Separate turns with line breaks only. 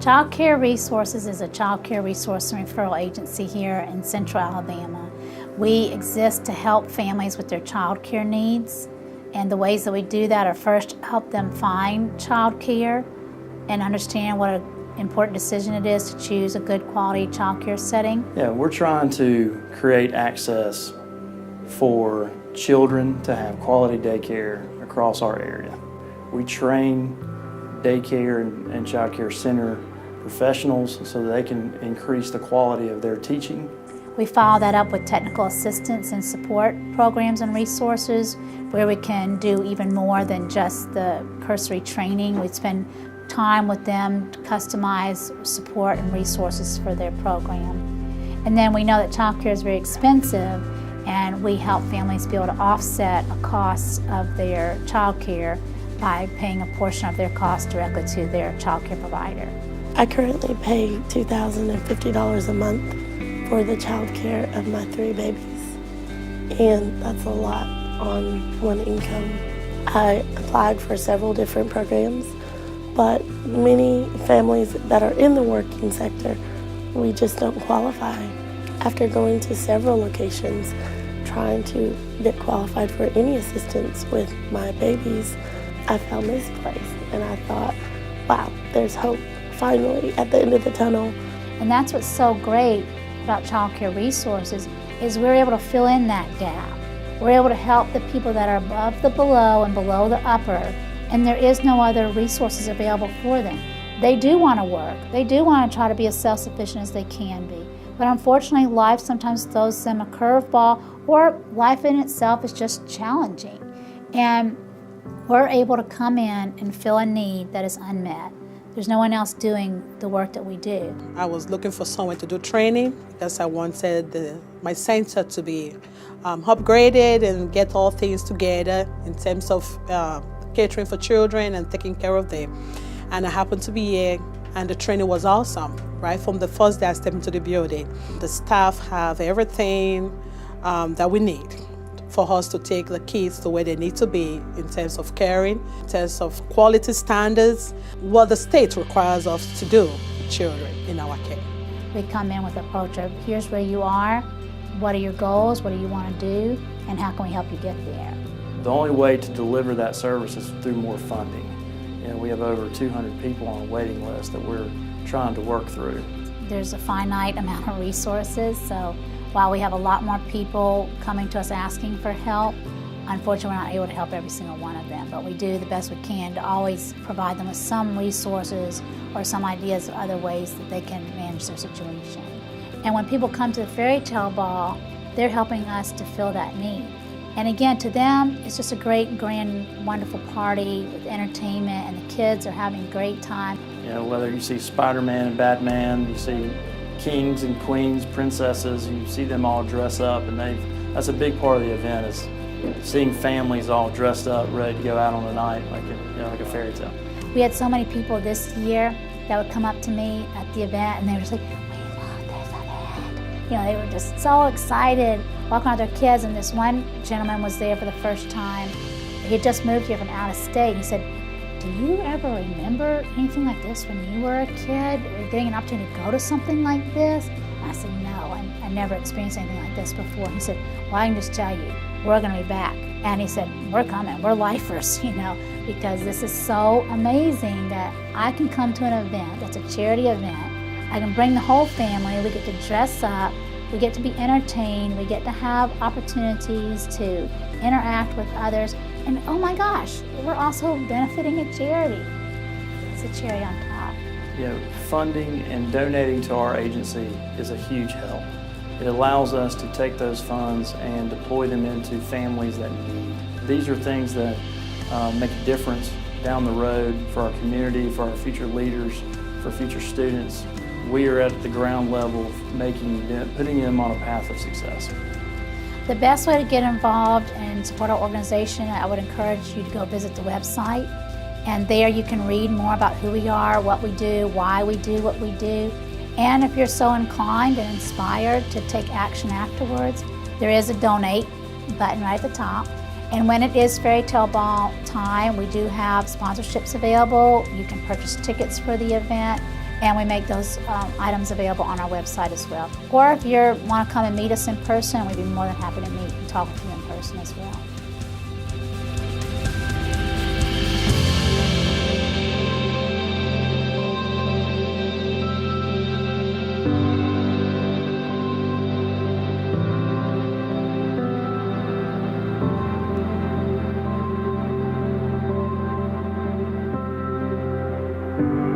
Childcare Resources is a child care resource and referral agency here in Central Alabama. We exist to help families with their child care needs, and the ways that we do that are first help them find child care and understand what an important decision it is to choose a good quality child care setting.
Yeah, we're trying to create access for children to have quality daycare across our area. We train daycare and child care center professionals so that they can increase the quality of their teaching.
We follow that up with technical assistance and support programs and resources where we can do even more than just the cursory training. We spend time with them to customize support and resources for their program. And then we know that child care is very expensive, and we help families be able to offset a cost of their child care by paying a portion of their cost directly to their child care provider.
I currently pay $2,050 a month for the child care of my 3 babies, and that's a lot on one income. I applied for several different programs, but many families that are in the working sector, we just don't qualify. After going to several locations, trying to get qualified for any assistance with my babies, I found this place, and I thought, wow, there's hope. Finally, at the end of the tunnel.
And that's what's so great about Child Care Resources is we're able to fill in that gap. We're able to help the people that are above the below and below the upper, and there is no other resources available for them. They do want to work. They do want to try to be as self-sufficient as they can be. But unfortunately, life sometimes throws them a curveball, or life in itself is just challenging. And we're able to come in and fill a need that is unmet. There's no one else doing the work that we do.
I was looking for someone to do training because I wanted my center to be upgraded and get all things together in terms of catering for children and taking care of them. And I happened to be here, and the training was awesome, right? From the first day I stepped into the building. The staff have everything that we need for us to take the kids to where they need to be in terms of caring, in terms of quality standards, what the state requires us to do with children in our care.
We come in with the approach of, here's where you are, what are your goals, what do you want to do, and how can we help you get there?
The only way to deliver that service is through more funding. We have over 200 people on a waiting list that we're trying to work through.
There's a finite amount of resources, so while we have a lot more people coming to us asking for help, unfortunately we're not able to help every single one of them, but we do the best we can to always provide them with some resources or some ideas of other ways that they can manage their situation. And when people come to the fairy tale ball, they're helping us to fill that need. And again, to them, it's just a great, grand, wonderful party with entertainment, and the kids are having a great time.
Whether you see Spider-Man and Batman, you see kings and queens, princesses, you see them all dress up, and that's a big part of the event, is seeing families all dressed up, ready to go out on the night like a fairy tale.
We had so many people this year that would come up to me at the event, and they were just like, "We love this event." They were just so excited, walking out with their kids. And this one gentleman was there for the first time. He had just moved here from out of state. He said, "Do you ever remember anything like this when you were a kid, or getting an opportunity to go to something like this?" And I said, "No, I never experienced anything like this before." He said, "Well, I can just tell you, we're going to be back." And he said, "We're coming, we're lifers, because this is so amazing that I can come to an event that's a charity event. I can bring the whole family, we get to dress up, we get to be entertained, we get to have opportunities to interact with others, and oh my gosh, we're also benefiting a charity." It's a cherry on top.
Funding and donating to our agency is a huge help. It allows us to take those funds and deploy them into families that need. These are things that make a difference down the road for our community, for our future leaders, for future students. We are at the ground level, putting them on a path of success.
The best way to get involved and support our organization, I would encourage you to go visit the website, and there you can read more about who we are, what we do, why we do what we do. And if you're so inclined and inspired to take action afterwards, there is a donate button right at the top. And when it is fairy tale ball time, we do have sponsorships available. You can purchase tickets for the event. And we make those items available on our website as well. Or if you want to come and meet us in person, we'd be more than happy to meet and talk with you in person as well.
you.